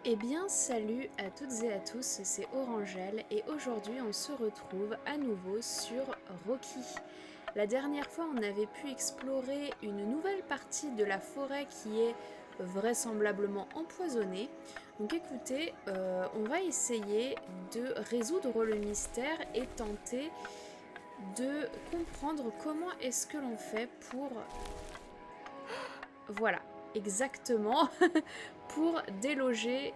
Eh bien, salut à toutes et à tous, c'est Orangelle et aujourd'hui on se retrouve à nouveau sur Rocky. La dernière fois, on avait pu explorer une nouvelle partie de la forêt qui est vraisemblablement empoisonnée. Donc écoutez, on va essayer de résoudre le mystère et tenter de comprendre comment est-ce que l'on fait pour... Voilà, exactement, pour déloger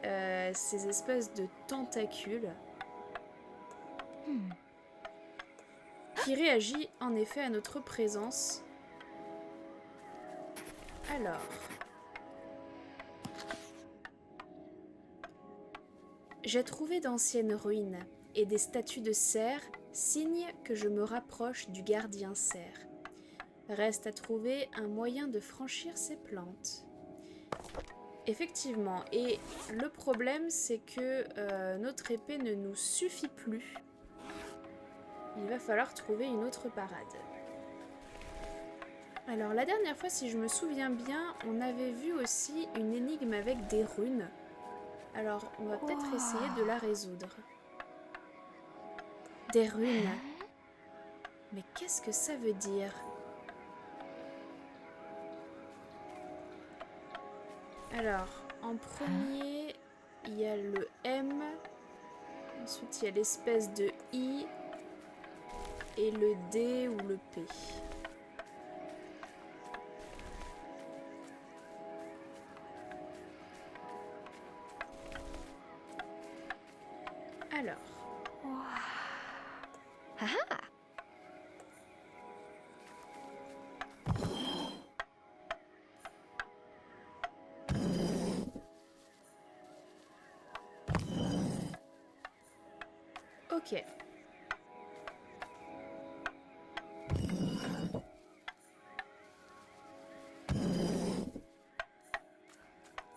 ces espèces de tentacules qui réagit en effet à notre présence. Alors, j'ai trouvé d'anciennes ruines et des statues de cerfs, signe que je me rapproche du gardien cerf. Reste à trouver un moyen de franchir ces plantes. Effectivement, et le problème c'est que notre épée ne nous suffit plus. Il va falloir trouver une autre parade. Alors la dernière fois, si je me souviens bien, on avait vu aussi une énigme avec des runes. Alors on va peut-être essayer de la résoudre. Des runes. Mais qu'est-ce que ça veut dire? Alors, en premier, il y a le M. Ensuite, il y a l'espèce de I. Et le D ou le P. Alors, ok.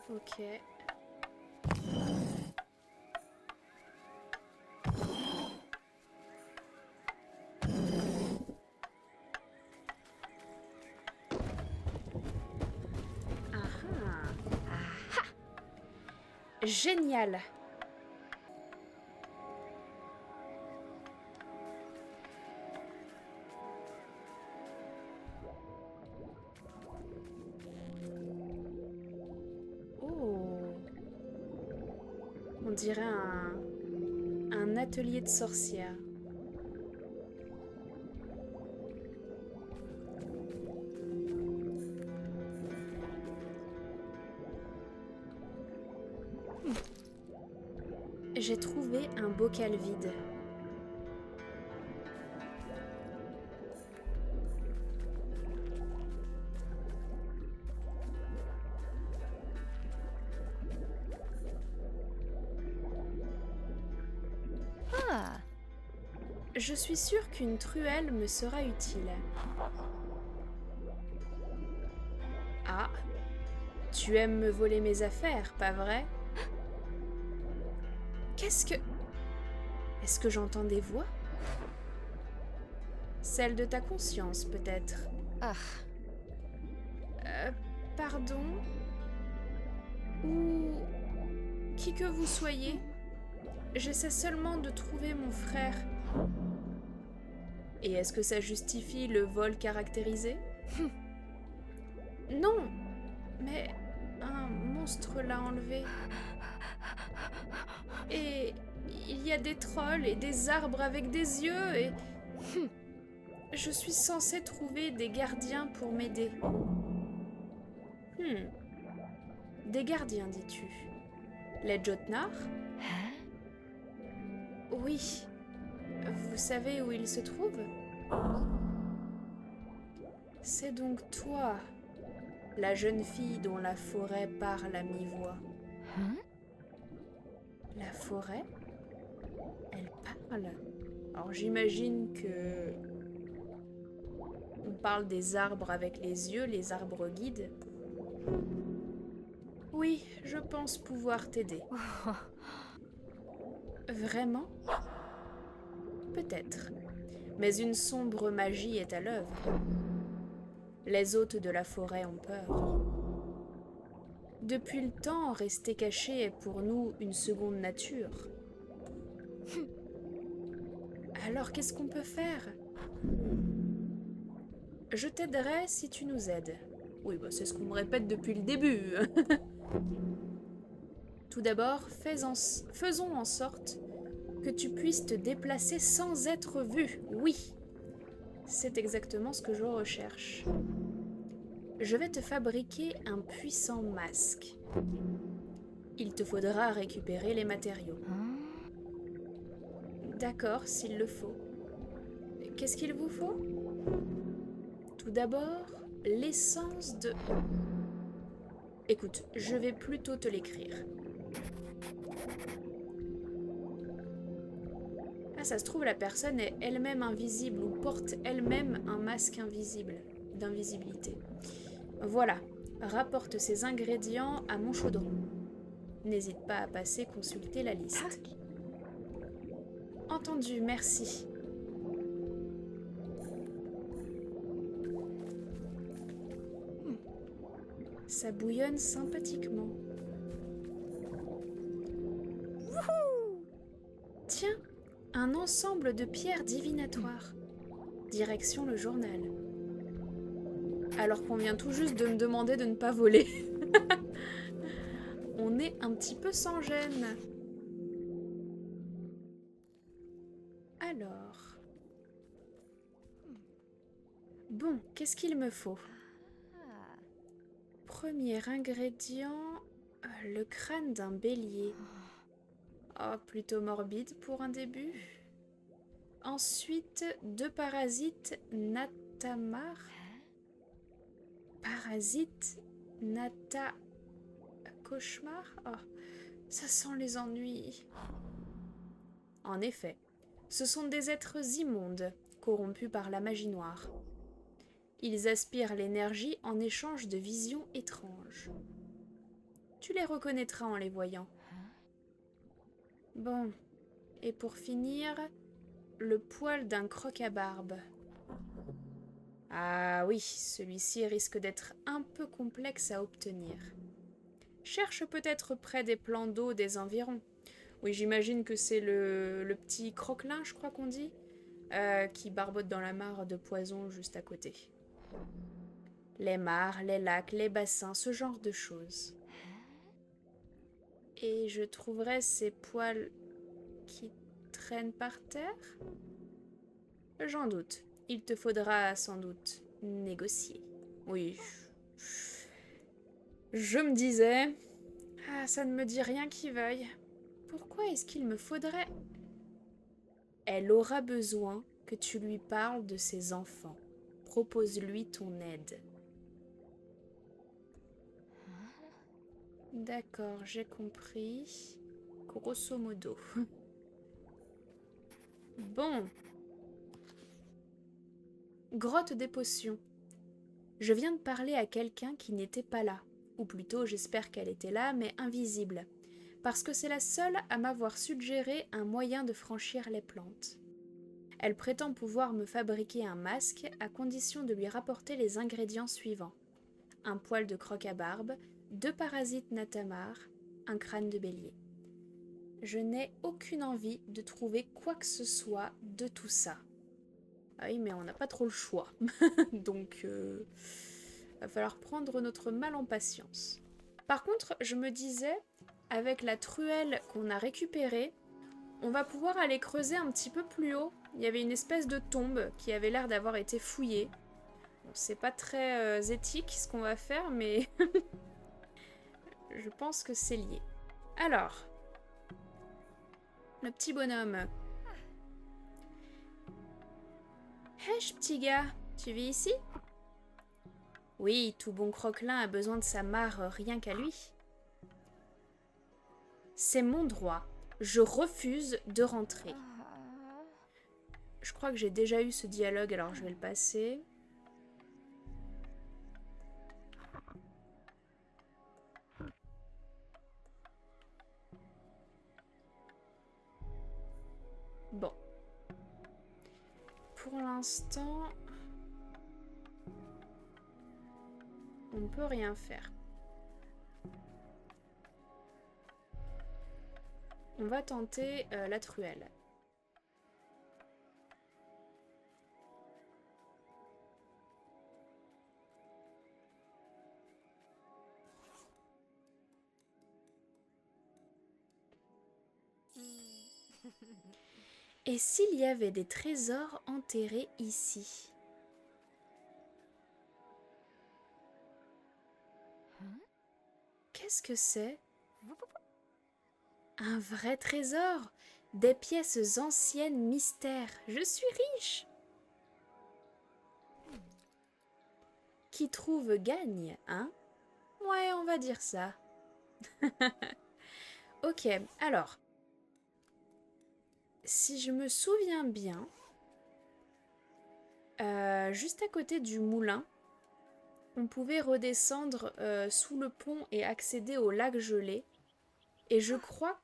Ok. Ah ah. Génial. Oh. On dirait un atelier de sorcière. J'ai trouvé un bocal vide. Je suis sûre qu'une truelle me sera utile. Ah, tu aimes me voler mes affaires, pas vrai? Qu'est-ce que... Est-ce que j'entends des voix? Celle de ta conscience, peut-être. Euh, pardon? Ou... qui que vous soyez, j'essaie seulement de trouver mon frère. Et est-ce que ça justifie le vol caractérisé? Non, mais un monstre l'a enlevé. Et il y a des trolls et des arbres avec des yeux et... Je suis censée trouver des gardiens pour m'aider. Des gardiens, dis-tu? Les Jotnar? Oui. Vous savez où ils se trouvent? C'est donc toi, la jeune fille dont la forêt parle à mi-voix. La forêt? Elle parle? Alors j'imagine que... On parle des arbres avec les yeux, les arbres guides. Oui, je pense pouvoir t'aider. Vraiment? Peut-être. Mais une sombre magie est à l'œuvre. Les hôtes de la forêt ont peur. Depuis le temps, rester caché est pour nous une seconde nature. Alors qu'est-ce qu'on peut faire? Je t'aiderai si tu nous aides. Oui, bah c'est ce qu'on me répète depuis le début. Tout d'abord, faisons en sorte que tu puisses te déplacer sans être vu. Oui, c'est exactement ce que je recherche. Je vais te fabriquer un puissant masque. Il te faudra récupérer les matériaux. D'accord, s'il le faut. Qu'est-ce qu'il vous faut? Tout d'abord, l'essence de... Écoute, je vais plutôt te l'écrire. Ah, ça se trouve, la personne est elle-même invisible ou porte elle-même un masque invisible, d'invisibilité. Voilà, rapporte ces ingrédients à mon chaudron. N'hésite pas à passer consulter la liste. Entendu, merci. Ça bouillonne sympathiquement. Tiens, un ensemble de pierres divinatoires. Direction le journal. Alors qu'on vient tout juste de me demander de ne pas voler. On est un petit peu sans gêne. Alors... Bon, qu'est-ce qu'il me faut? Premier ingrédient, le crâne d'un bélier. Oh, plutôt morbide pour un début. Ensuite, 2 parasites natamar. Parasites nata... Cauchemar? Oh, ça sent les ennuis. En effet, ce sont des êtres immondes, corrompus par la magie noire. Ils aspirent l'énergie en échange de visions étranges. Tu les reconnaîtras en les voyant. Bon, et pour finir, le poil d'un croc-à-barbe. Ah oui, celui-ci risque d'être un peu complexe à obtenir. Cherche peut-être près des plans d'eau des environs. Oui, j'imagine que c'est le petit croquelin, je crois qu'on dit, qui barbote dans la mare de poison juste à côté. Les mares, les lacs, les bassins, ce genre de choses. Et je trouverai ces poils qui traînent par terre? J'en doute. Il te faudra sans doute négocier. Oui. Je me disais... Ah, ça ne me dit rien qui veuille. Pourquoi est-ce qu'il me faudrait... Elle aura besoin que tu lui parles de ses enfants. Propose-lui ton aide. D'accord, j'ai compris. Grosso modo. Bon. Grotte des potions. Je viens de parler à quelqu'un qui n'était pas là. Ou plutôt, j'espère qu'elle était là, mais invisible. Parce que c'est la seule à m'avoir suggéré un moyen de franchir les plantes. Elle prétend pouvoir me fabriquer un masque à condition de lui rapporter les ingrédients suivants. Un poil de croc-à-barbe, 2 parasites natamar, un crâne de bélier. Je n'ai aucune envie de trouver quoi que ce soit de tout ça. Ah oui, mais on n'a pas trop le choix. Donc, va falloir prendre notre mal en patience. Par contre, je me disais, avec la truelle qu'on a récupérée, on va pouvoir aller creuser un petit peu plus haut. Il y avait une espèce de tombe qui avait l'air d'avoir été fouillée. Bon, c'est pas très éthique ce qu'on va faire, mais je pense que c'est lié. Alors, le petit bonhomme. Hèche, petit gars, tu vis ici? Oui, tout bon croquelin a besoin de sa mare rien qu'à lui. C'est mon droit. Je refuse de rentrer. Je crois que j'ai déjà eu ce dialogue, alors je vais le passer. Bon. Pour l'instant, on ne peut rien faire. On va tenter la truelle. Et s'il y avait des trésors enterrés ici? Qu'est-ce que c'est? Un vrai trésor! Des pièces anciennes mystères. Je suis riche! Qui trouve gagne, hein? Ouais, on va dire ça. Ok, alors. Si je me souviens bien, juste à côté du moulin, on pouvait redescendre sous le pont et accéder au lac gelé. Et je crois...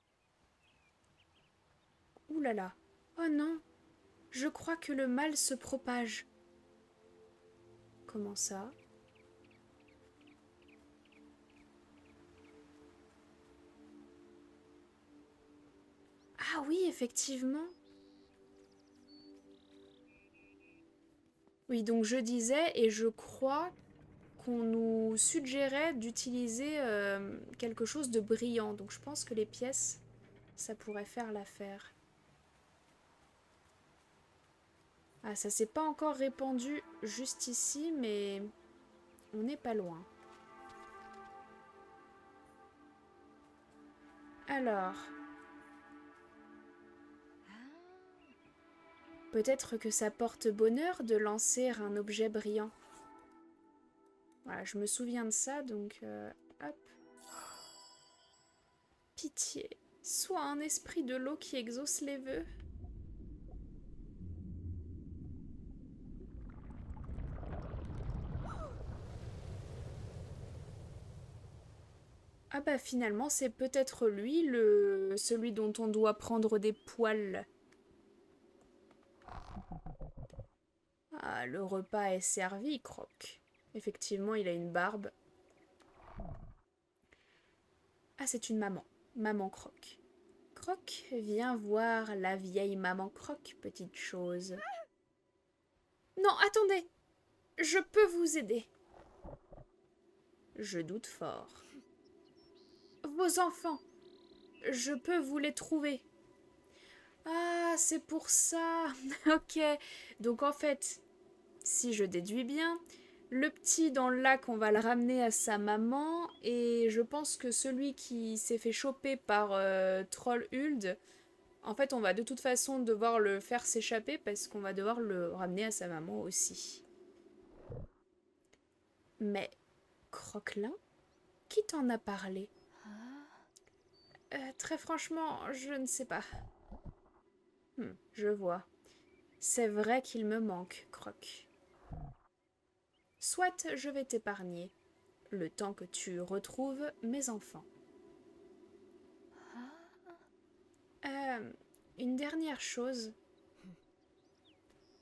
Ouh là là. Oh non. Je crois que le mal se propage. Comment ça? Ah oui, effectivement. Oui, donc je disais, et je crois qu'on nous suggérait d'utiliser quelque chose de brillant. Donc je pense que les pièces, ça pourrait faire l'affaire. Ah, ça s'est pas encore répandu juste ici, mais on n'est pas loin. Alors, peut-être que ça porte bonheur de lancer un objet brillant. Voilà, je me souviens de ça, donc hop. Pitié, sois un esprit de l'eau qui exauce les vœux. Ah bah finalement, c'est peut-être lui, celui dont on doit prendre des poils. Ah, le repas est servi, Croc. Effectivement, il a une barbe. Ah, c'est une maman. Maman Croc. Croc, viens voir la vieille maman Croc, petite chose. Non, attendez! Je peux vous aider. Je doute fort. Vos enfants, je peux vous les trouver. Ah, c'est pour ça. Ok. Donc en fait, si je déduis bien, le petit dans le lac, on va le ramener à sa maman. Et je pense que celui qui s'est fait choper par Trollhuld, en fait, on va de toute façon devoir le faire s'échapper parce qu'on va devoir le ramener à sa maman aussi. Mais, Croquelin, qui t'en a parlé? Très franchement, je ne sais pas. Je vois. C'est vrai qu'il me manque, Croc. Soit je vais t'épargner, le temps que tu retrouves mes enfants. Une dernière chose.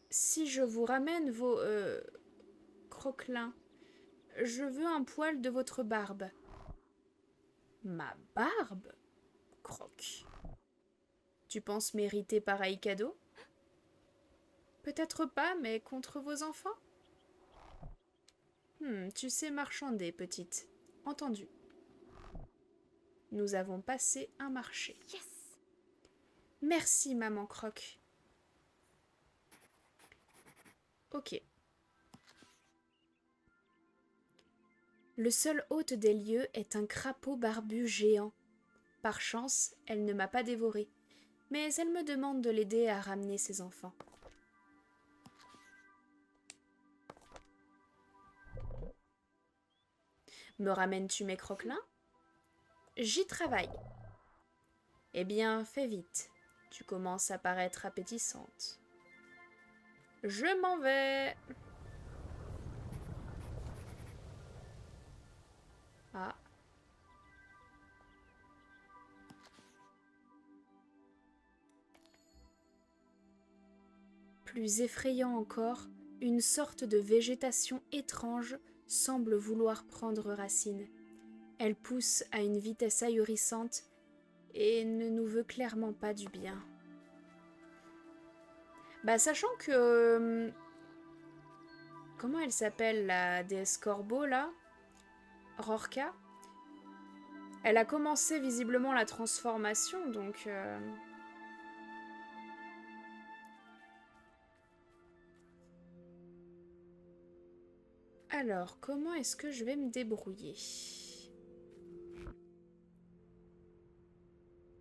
Si je vous ramène vos croquelins, je veux un poil de votre barbe. Ma barbe? Croc. Tu penses mériter pareil cadeau? Peut-être pas, mais contre vos enfants? Tu sais marchander, petite. Entendu. Nous avons passé un marché. Yes! Merci, maman Croc. Ok. Le seul hôte des lieux est un crapaud barbu géant. Par chance, elle ne m'a pas dévoré, mais elle me demande de l'aider à ramener ses enfants. Me ramènes-tu mes croquelins? J'y travaille. Eh bien, fais vite. Tu commences à paraître appétissante. Je m'en vais. Ah. Plus effrayant encore, une sorte de végétation étrange semble vouloir prendre racine. Elle pousse à une vitesse ahurissante et ne nous veut clairement pas du bien. Bah, sachant que... comment elle s'appelle, la déesse corbeau, là? Rorka? Elle a commencé visiblement la transformation, donc... Alors, comment est-ce que je vais me débrouiller?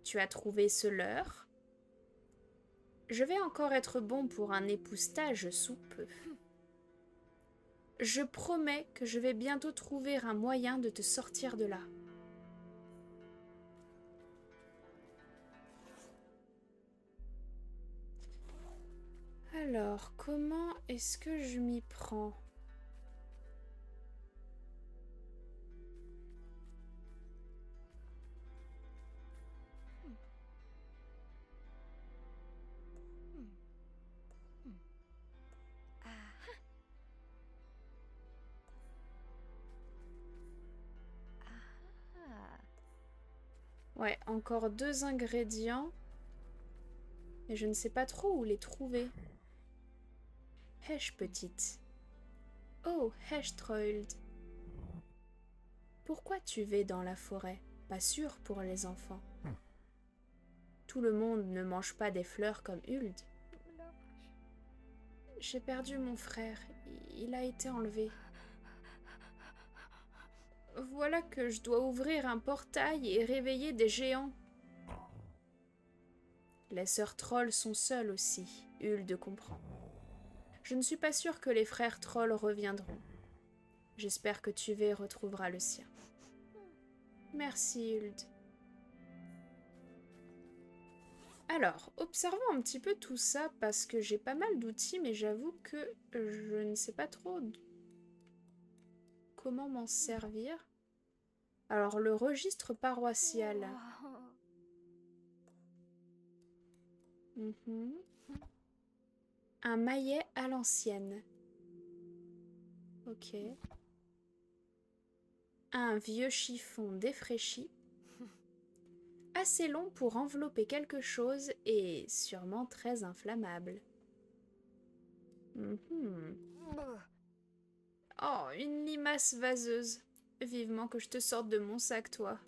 Tu as trouvé ce leurre. Je vais encore être bon pour un époustage sous peu. Je promets que je vais bientôt trouver un moyen de te sortir de là. Alors, comment est-ce que je m'y prends? Ouais, encore 2 ingrédients. Et je ne sais pas trop où les trouver. Hesh, petite. Oh, Heshtrold. Pourquoi tu vas dans la forêt? Pas sûr pour les enfants. Tout le monde ne mange pas des fleurs comme Huld. J'ai perdu mon frère. Il a été enlevé. Voilà que je dois ouvrir un portail et réveiller des géants. Les sœurs trolls sont seules aussi, Huld comprend. Je ne suis pas sûre que les frères trolls reviendront. J'espère que Tuvé retrouvera le sien. Merci, Huld. Alors, observons un petit peu tout ça parce que j'ai pas mal d'outils, mais j'avoue que je ne sais pas trop comment m'en servir. Alors, le registre paroissial. Un maillet à l'ancienne. Ok. Un vieux chiffon défraîchi. Assez long pour envelopper quelque chose et sûrement très inflammable. Oh, une limace vaseuse. Vivement que je te sorte de mon sac, toi.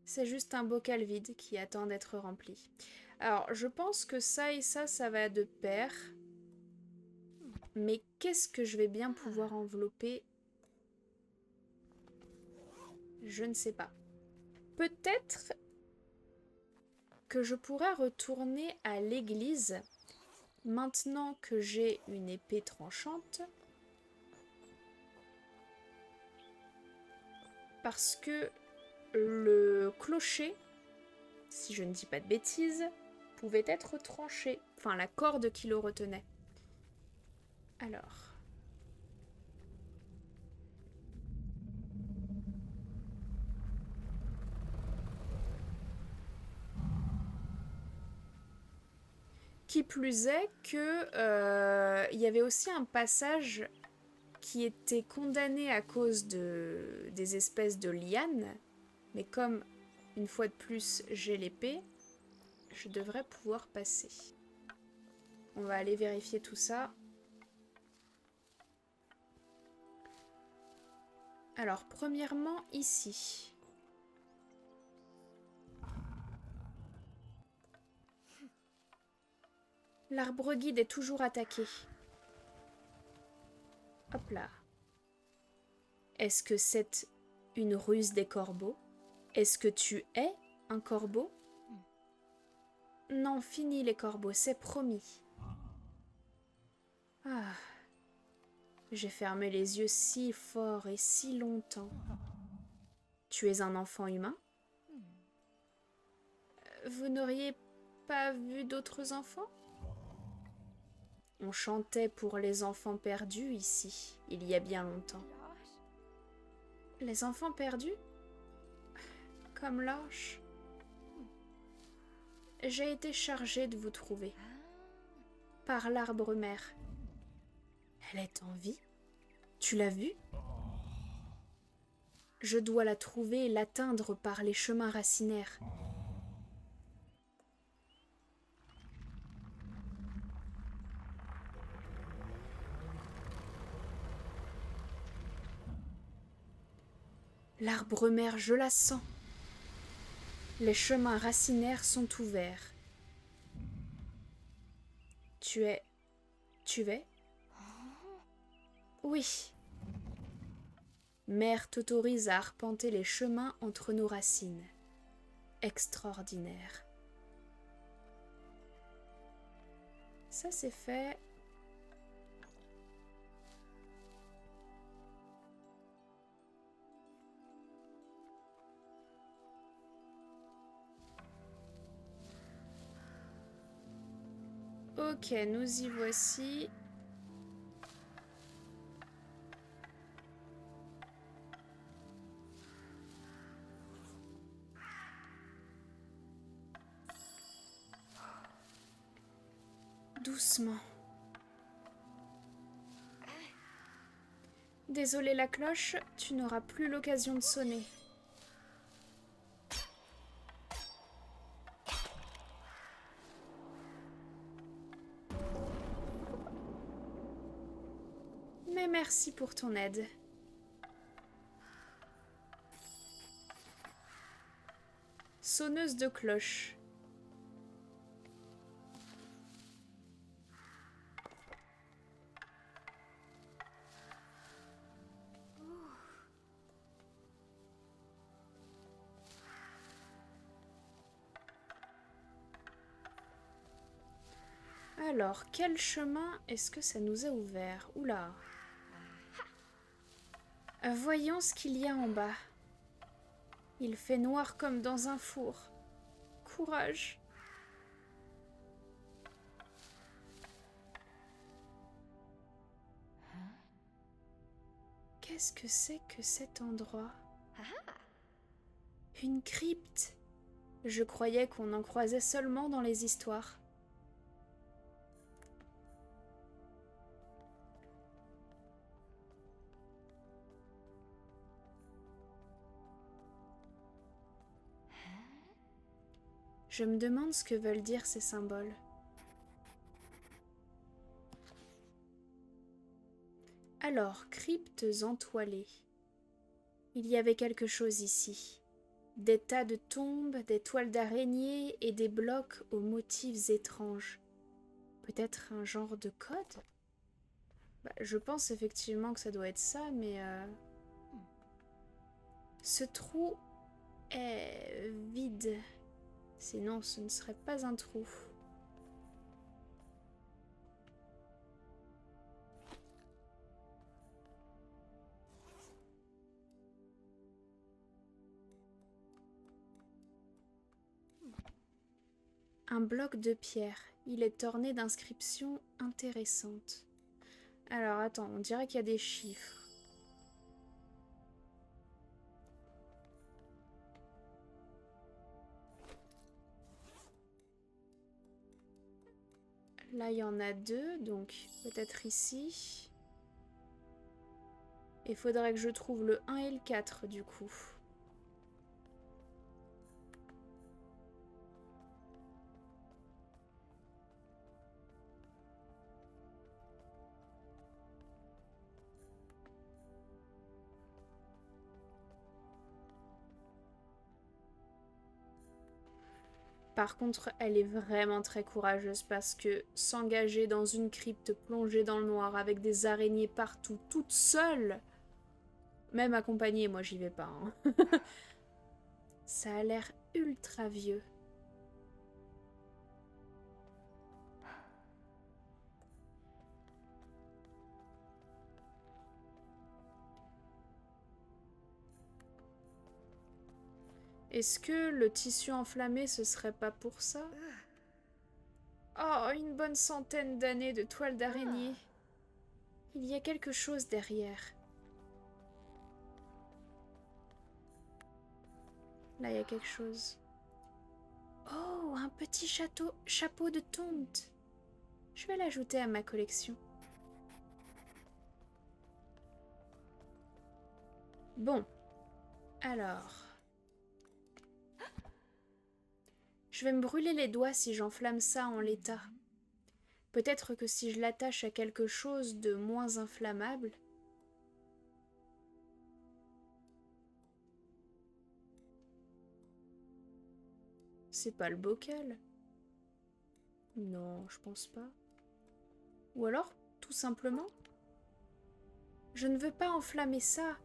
C'est juste un bocal vide qui attend d'être rempli. Alors, je pense que ça et ça va de pair. Mais qu'est-ce que je vais bien pouvoir envelopper? Je ne sais pas. Peut-être que je pourrais retourner à l'église maintenant que j'ai une épée tranchante. Parce que le clocher, si je ne dis pas de bêtises, pouvait être tranché. Enfin, la corde qui le retenait. Alors... Qui plus est que il y avait aussi un passage qui était condamné à cause des espèces de lianes. Mais comme, une fois de plus, j'ai l'épée, je devrais pouvoir passer. On va aller vérifier tout ça. Alors, premièrement, ici. L'arbre guide est toujours attaqué. Hop là. Est-ce que c'est une ruse des corbeaux? Est-ce que tu es un corbeau? Non, fini les corbeaux, c'est promis. Ah. J'ai fermé les yeux si fort et si longtemps. Tu es un enfant humain? Vous n'auriez pas vu d'autres enfants? On chantait pour les enfants perdus ici, il y a bien longtemps. Les enfants perdus? Comme lâche. J'ai été chargée de vous trouver. Par l'arbre mère. Elle est en vie? Tu l'as vue? Je dois la trouver et l'atteindre par les chemins racinaires. L'arbre-mère, je la sens. Les chemins racinaires sont ouverts. Tu es... Oui. Mère t'autorise à arpenter les chemins entre nos racines. Extraordinaire. Ça c'est fait. Ok, nous y voici. Doucement. Désolé la cloche, tu n'auras plus l'occasion de sonner. Mais merci pour ton aide. Sonneuse de cloche. Alors, quel chemin est-ce que ça nous a ouvert? Oula. Voyons ce qu'il y a en bas. Il fait noir comme dans un four. Courage. Qu'est-ce que c'est que cet endroit? Une crypte. Je croyais qu'on en croisait seulement dans les histoires. Je me demande ce que veulent dire ces symboles. Alors, cryptes entoilées. Il y avait quelque chose ici. Des tas de tombes, des toiles d'araignées et des blocs aux motifs étranges. Peut-être un genre de code? Je pense effectivement que ça doit être ça, mais... Ce trou est vide. Sinon, ce ne serait pas un trou. Un bloc de pierre. Il est orné d'inscriptions intéressantes. Alors, attends, on dirait qu'il y a des chiffres. Là, il y en a deux, donc peut-être ici. Il faudrait que je trouve le 1 et le 4, du coup. Par contre, elle est vraiment très courageuse parce que s'engager dans une crypte plongée dans le noir avec des araignées partout, toute seule, même accompagnée, moi j'y vais pas. Hein. Ça a l'air ultra vieux. Est-ce que le tissu enflammé, ce serait pas pour ça? Oh, une bonne centaine d'années de toiles d'araignée. Il y a quelque chose derrière. Là, il y a quelque chose. Oh, un petit chapeau de tonte. Je vais l'ajouter à ma collection. Bon. Alors... Je vais me brûler les doigts si j'enflamme ça en l'état. Peut-être que si je l'attache à quelque chose de moins inflammable... C'est pas le bocal. Non, je pense pas. Ou alors, tout simplement, je ne veux pas enflammer ça.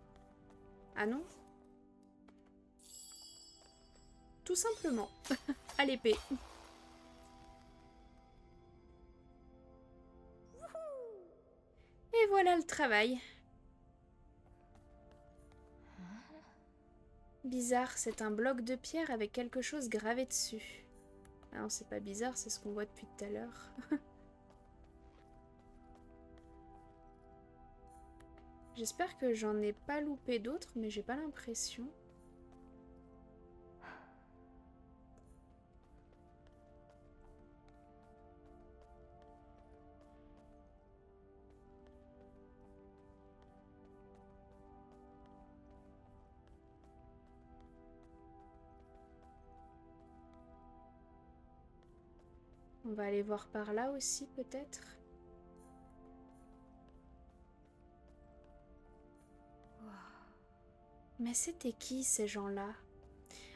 Ah non? Tout simplement, à l'épée. Et voilà le travail. Bizarre, c'est un bloc de pierre avec quelque chose gravé dessus. Ah non, c'est pas bizarre, c'est ce qu'on voit depuis tout à l'heure. J'espère que j'en ai pas loupé d'autres, mais j'ai pas l'impression. On va aller voir par là aussi, peut-être. Mais c'était qui, ces gens-là?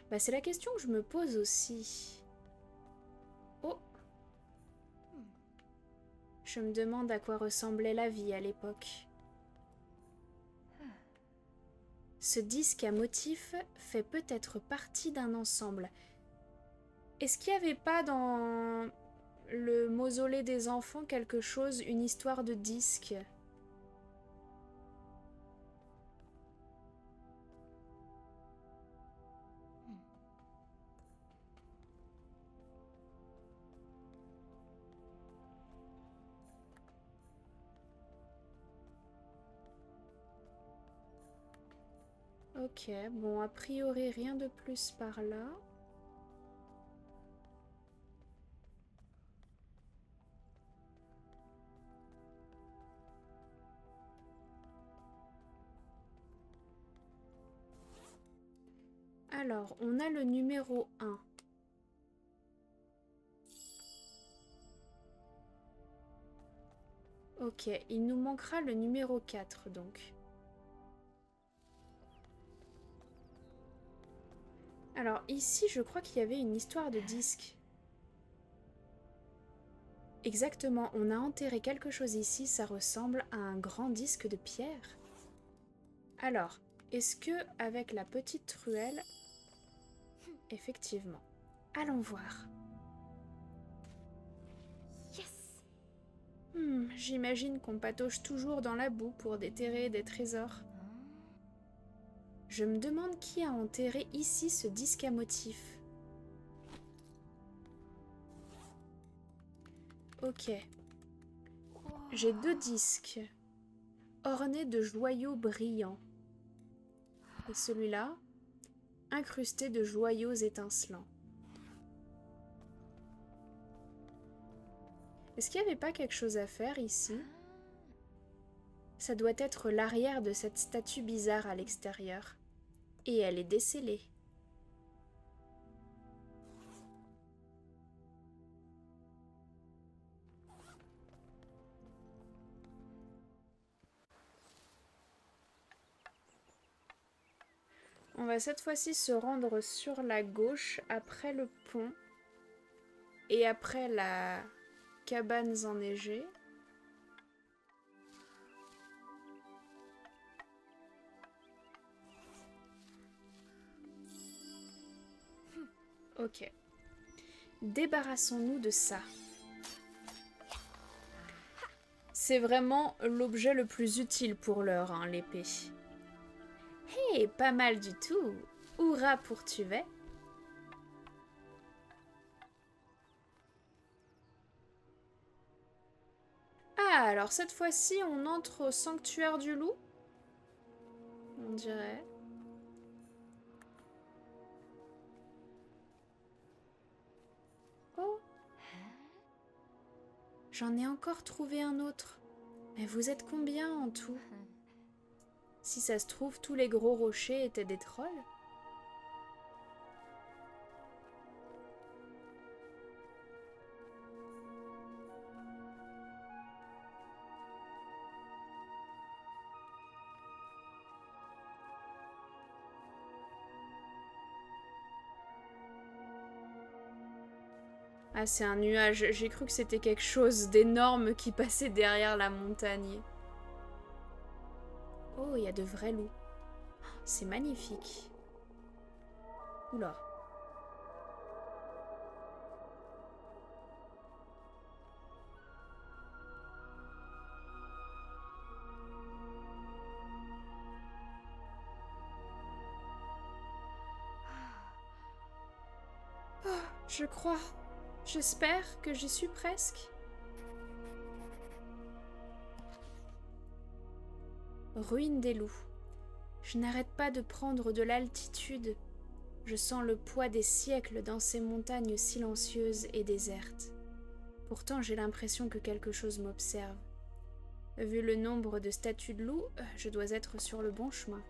Bah, c'est la question que je me pose aussi. Oh! Je me demande à quoi ressemblait la vie à l'époque. Ce disque à motif fait peut-être partie d'un ensemble. Est-ce qu'il n'y avait pas dans le mausolée des enfants quelque chose, une histoire de disque? Ok, bon, a priori rien de plus par là. Alors, on a le numéro 1. Ok, il nous manquera le numéro 4 donc. Alors ici, je crois qu'il y avait une histoire de disque. Exactement, on a enterré quelque chose ici, ça ressemble à un grand disque de pierre. Alors, est-ce que avec la petite ruelle... Effectivement. Allons voir. J'imagine qu'on patauge toujours dans la boue pour déterrer des trésors. Je me demande qui a enterré ici ce disque à motif. Ok. J'ai 2 disques, ornés de joyaux brillants. Et celui-là, incrusté de joyaux étincelants. Est-ce qu'il n'y avait pas quelque chose à faire ici? Ça doit être l'arrière de cette statue bizarre à l'extérieur. Et elle est décellée. On va cette fois-ci se rendre sur la gauche, après le pont et après la cabane enneigée. Ok. Débarrassons-nous de ça. C'est vraiment l'objet le plus utile pour l'heure, hein, l'épée. Hé, pas mal du tout. Hourra pour Tuvet. Ah, alors cette fois-ci, on entre au sanctuaire du loup? On dirait. Oh! J'en ai encore trouvé un autre. Mais vous êtes combien en tout? Si ça se trouve, tous les gros rochers étaient des trolls. Ah, c'est un nuage. J'ai cru que c'était quelque chose d'énorme qui passait derrière la montagne. Oh, il y a de vrais loups. C'est magnifique. Oula. Oh, je crois. J'espère que j'y suis presque. Ruine des loups. Je n'arrête pas de prendre de l'altitude. Je sens le poids des siècles dans ces montagnes silencieuses et désertes. Pourtant, j'ai l'impression que quelque chose m'observe. Vu le nombre de statues de loups, je dois être sur le bon chemin.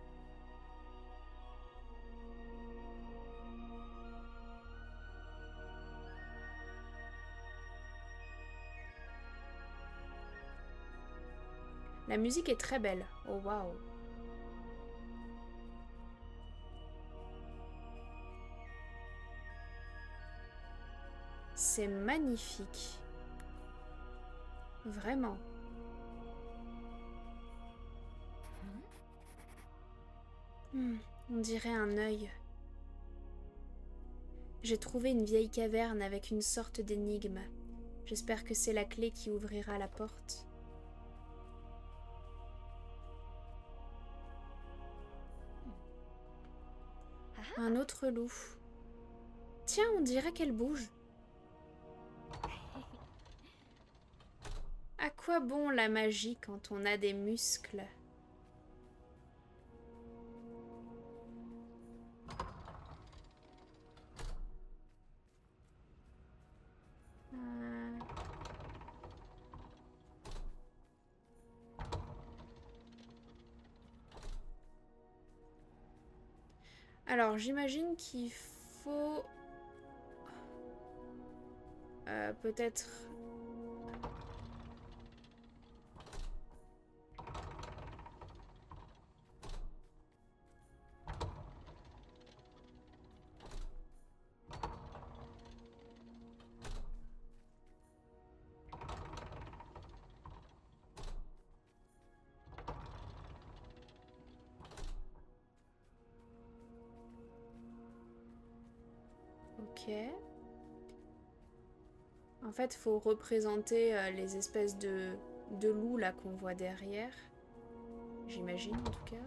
La musique est très belle. Oh waouh! C'est magnifique. Vraiment. On dirait un œil. J'ai trouvé une vieille caverne avec une sorte d'énigme. J'espère que c'est la clé qui ouvrira la porte. Un autre loup. Tiens, on dirait qu'elle bouge. À quoi bon la magie quand on a des muscles? Alors, j'imagine qu'il faut... peut-être... Ok. En fait, il faut représenter les espèces de loups là qu'on voit derrière. J'imagine en tout cas.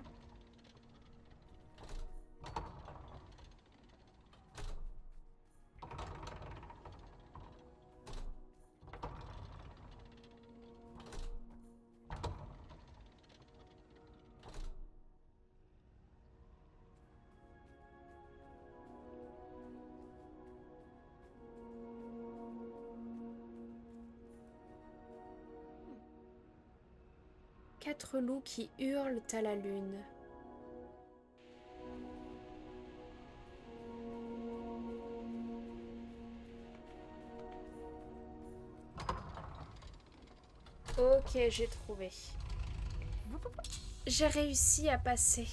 Quatre loups qui hurlent à la lune. Ok, j'ai trouvé. J'ai réussi à passer.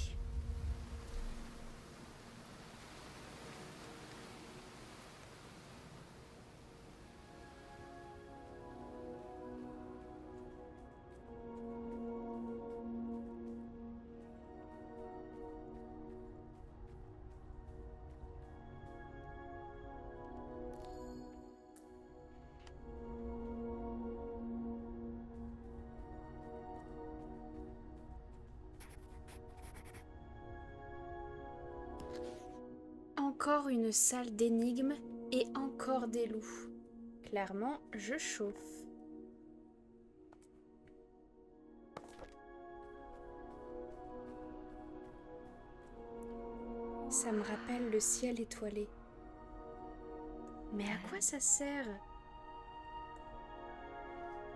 Encore une salle d'énigmes et encore des loups. Clairement, je chauffe. Ça me rappelle le ciel étoilé. Mais à quoi ça sert?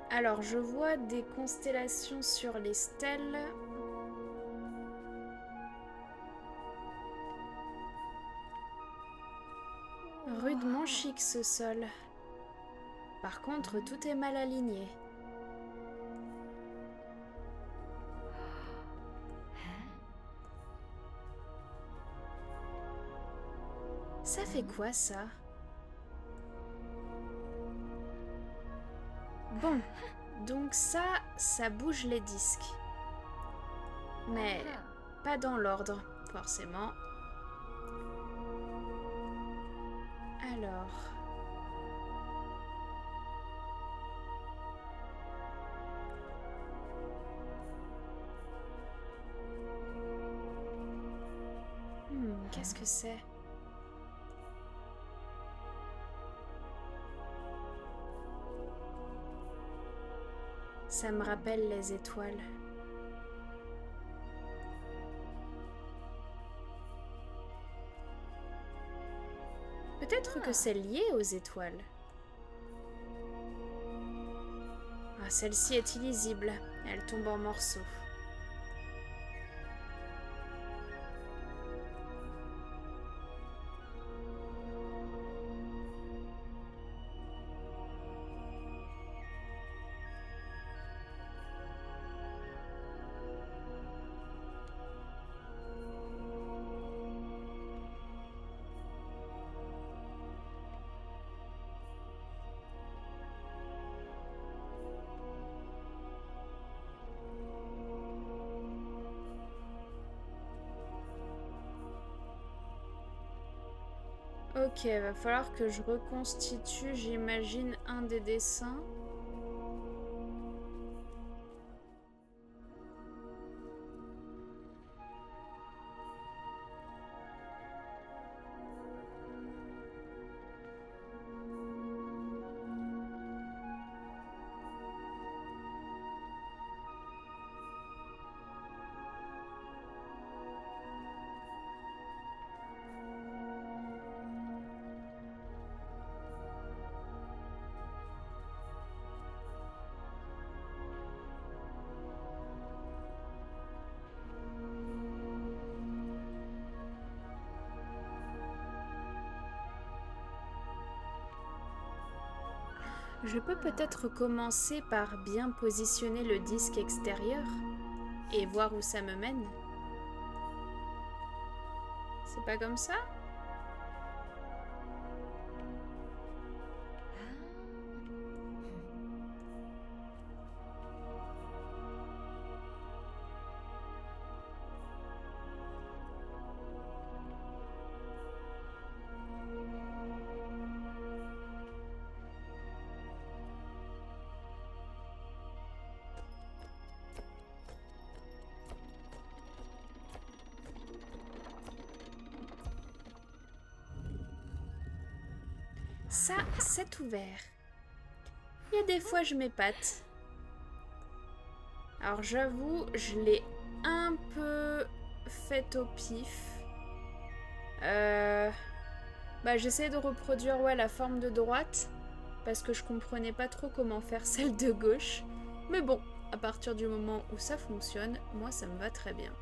Alors, je vois des constellations sur les stèles. Rudement chic ce sol. Par contre, tout est mal aligné. Ça fait quoi ça? Bon, donc ça bouge les disques. Mais pas dans l'ordre, forcément. Alors... qu'est-ce que c'est? Ça me rappelle les étoiles. Peut-être que c'est lié aux étoiles. Ah, celle-ci est illisible. Elle tombe en morceaux. Ok, va falloir que je reconstitue, j'imagine, un des dessins. Je peux peut-être commencer par bien positionner le disque extérieur et voir où ça me mène. C'est pas comme ça? Ça, c'est ouvert. Il y a des fois, je m'épate. Alors, j'avoue, je l'ai un peu fait au pif. J'essaie de reproduire la forme de droite, parce que je comprenais pas trop comment faire celle de gauche. Mais bon, à partir du moment où ça fonctionne, moi, ça me va très bien.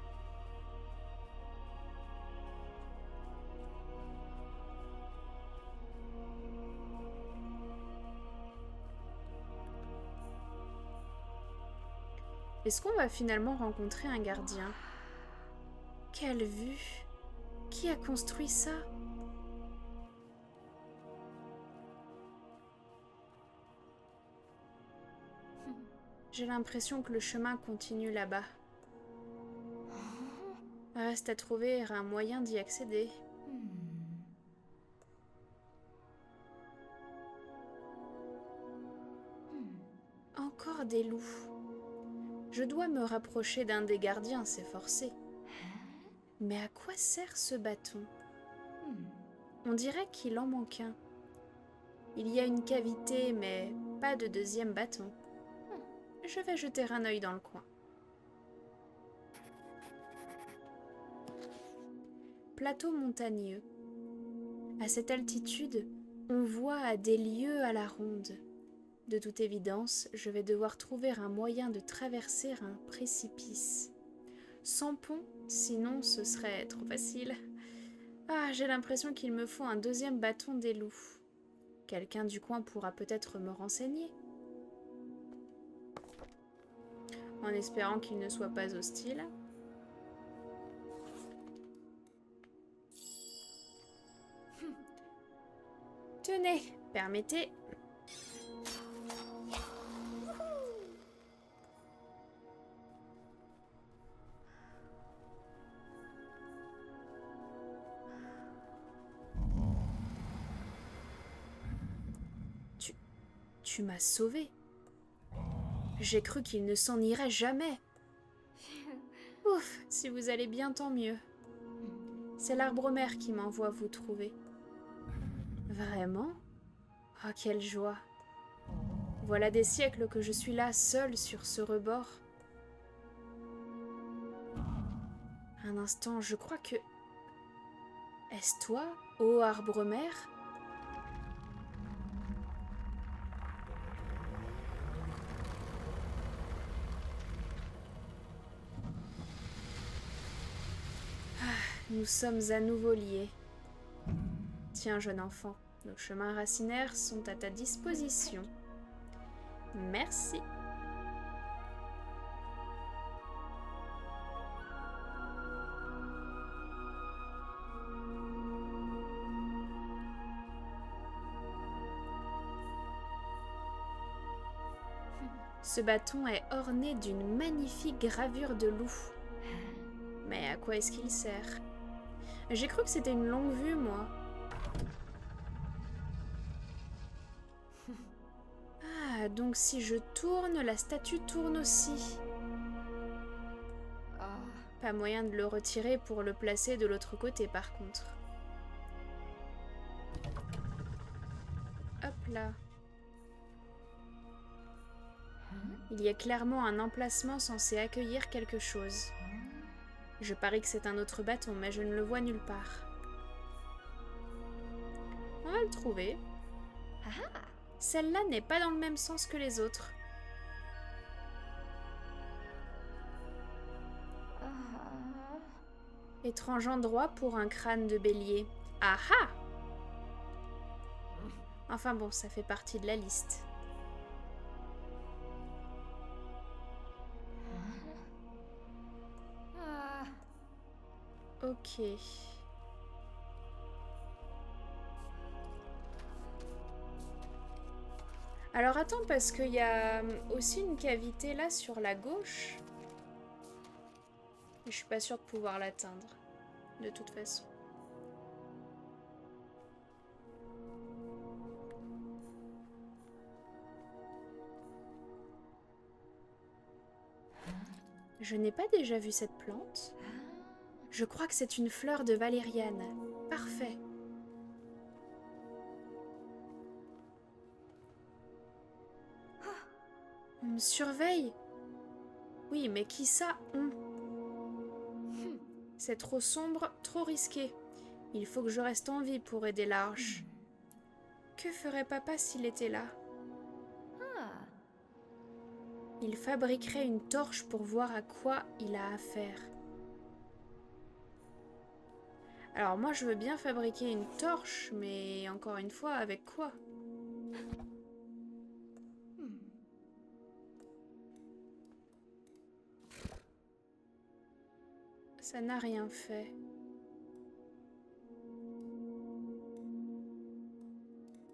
Est-ce qu'on va finalement rencontrer un gardien? Quelle vue! Qui a construit ça? J'ai l'impression que le chemin continue là-bas. Reste à trouver un moyen d'y accéder. Encore des loups. Je dois me rapprocher d'un des gardiens, c'est forcé. Mais à quoi sert ce bâton? On dirait qu'il en manque un. Il y a une cavité, mais pas de deuxième bâton. Je vais jeter un œil dans le coin. Plateau montagneux. À cette altitude, on voit à des lieues à la ronde. De toute évidence, je vais devoir trouver un moyen de traverser un précipice. Sans pont, sinon ce serait trop facile. Ah, j'ai l'impression qu'il me faut un deuxième bâton des loups. Quelqu'un du coin pourra peut-être me renseigner. En espérant qu'il ne soit pas hostile. Tenez, permettez. Tu m'as sauvé. J'ai cru qu'il ne s'en irait jamais. Ouf, si vous allez bien, tant mieux. C'est l'arbre-mère qui m'envoie vous trouver. Vraiment? Oh, quelle joie. Voilà des siècles que je suis là, seule sur ce rebord. Un instant, je crois que... Est-ce toi, ô arbre-mère? Nous sommes à nouveau liés. Tiens, jeune enfant, nos chemins racinaires sont à ta disposition. Merci. Ce bâton est orné d'une magnifique gravure de loup. Mais à quoi est-ce qu'il sert? J'ai cru que c'était une longue vue, moi. Ah, donc si je tourne, la statue tourne aussi. Pas moyen de le retirer pour le placer de l'autre côté, par contre. Hop là. Il y a clairement un emplacement censé accueillir quelque chose. Je parie que c'est un autre bâton, mais je ne le vois nulle part. On va le trouver. Celle-là n'est pas dans le même sens que les autres. Étrange endroit pour un crâne de bélier. Ah ah! Enfin bon, ça fait partie de la liste. Ok. Alors attends, parce qu'il y a aussi une cavité là sur la gauche. Je suis pas sûre de pouvoir l'atteindre, de toute façon. Je n'ai pas déjà vu cette plante. Je crois que c'est une fleur de valériane. Parfait. On me surveille. Oui, mais qui ça, on? C'est trop sombre, trop risqué. Il faut que je reste en vie pour aider l'arche. Que ferait papa s'il était là? Il fabriquerait une torche pour voir à quoi il a affaire. Alors moi je veux bien fabriquer une torche, mais encore une fois, avec quoi? Ça n'a rien fait.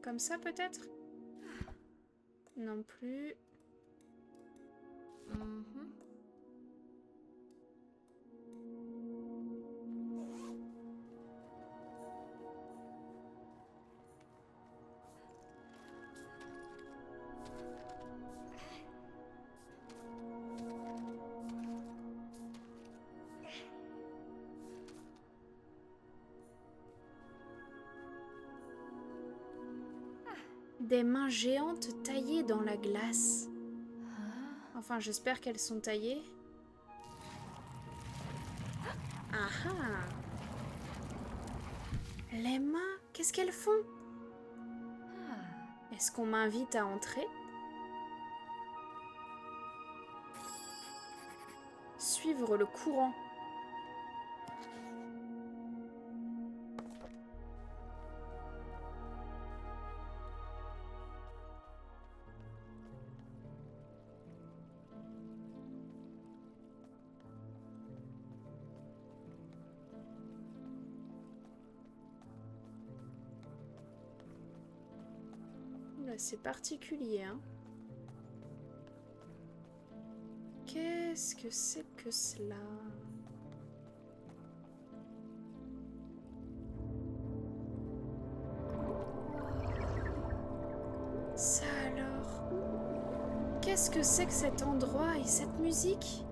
Comme ça peut-être? Non plus. Des mains géantes taillées dans la glace. Enfin, j'espère qu'elles sont taillées. Ah ah! Les mains, qu'est-ce qu'elles font? Est-ce qu'on m'invite à entrer? Suivre le courant. Là, c'est particulier, hein. Qu'est-ce que c'est que cela? Ça alors? Qu'est-ce que c'est que cet endroit et cette musique?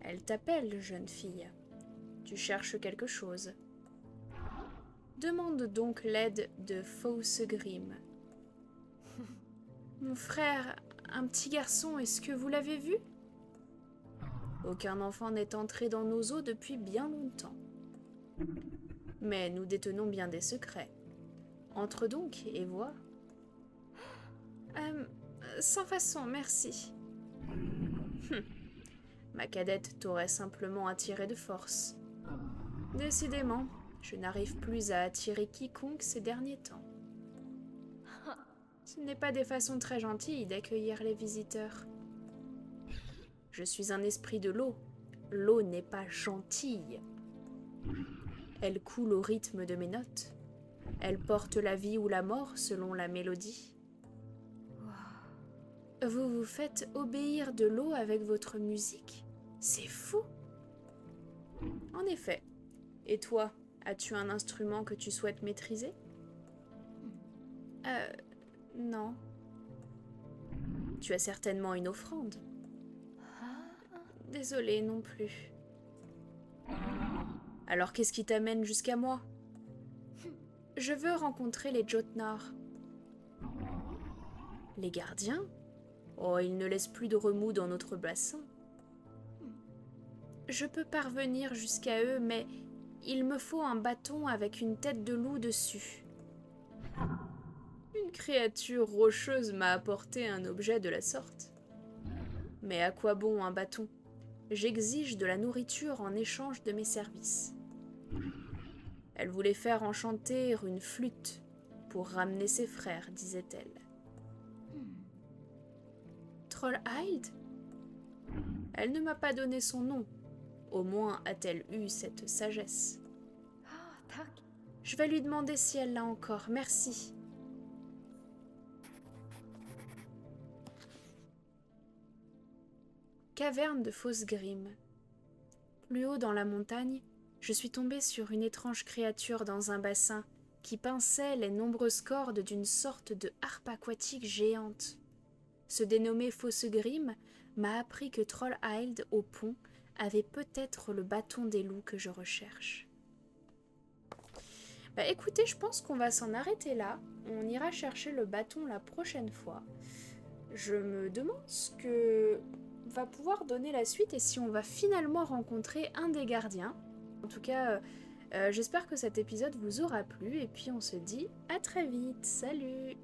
Elle t'appelle, jeune fille. Tu cherches quelque chose. Demande donc l'aide de Faucegrim. Mon frère, un petit garçon, est-ce que vous l'avez vu? Aucun enfant n'est entré dans nos eaux depuis bien longtemps. Mais nous détenons bien des secrets. Entre donc et vois. Sans façon, merci. Ma cadette t'aurait simplement attiré de force. Décidément, je n'arrive plus à attirer quiconque ces derniers temps. Ce n'est pas des façons très gentilles d'accueillir les visiteurs. Je suis un esprit de l'eau. L'eau n'est pas gentille. Elle coule au rythme de mes notes. Elle porte la vie ou la mort selon la mélodie. Vous vous faites obéir de l'eau avec votre musique? C'est fou! En effet. Et toi, as-tu un instrument que tu souhaites maîtriser? Non. Tu as certainement une offrande. Désolée, non plus. Alors qu'est-ce qui t'amène jusqu'à moi? Je veux rencontrer les Jotnar. Les gardiens? Oh, ils ne laissent plus de remous dans notre bassin. Je peux parvenir jusqu'à eux, mais il me faut un bâton avec une tête de loup dessus. Une créature rocheuse m'a apporté un objet de la sorte. Mais à quoi bon un bâton? J'exige de la nourriture en échange de mes services. Elle voulait faire enchanter une flûte pour ramener ses frères, disait-elle. Trollhild? Elle ne m'a pas donné son nom. Au moins a-t-elle eu cette sagesse. Je vais lui demander si elle l'a encore. Merci. Caverne de Faucegrim. Plus haut dans la montagne, je suis tombée sur une étrange créature dans un bassin qui pinçait les nombreuses cordes d'une sorte de harpe aquatique géante. Ce dénommé Faucegrim m'a appris que Trollhild, au pont, avait peut-être le bâton des loups que je recherche. Écoutez, je pense qu'on va s'en arrêter là. On ira chercher le bâton la prochaine fois. Je me demande ce que va pouvoir donner la suite et si on va finalement rencontrer un des gardiens. En tout cas, j'espère que cet épisode vous aura plu et puis on se dit à très vite. Salut!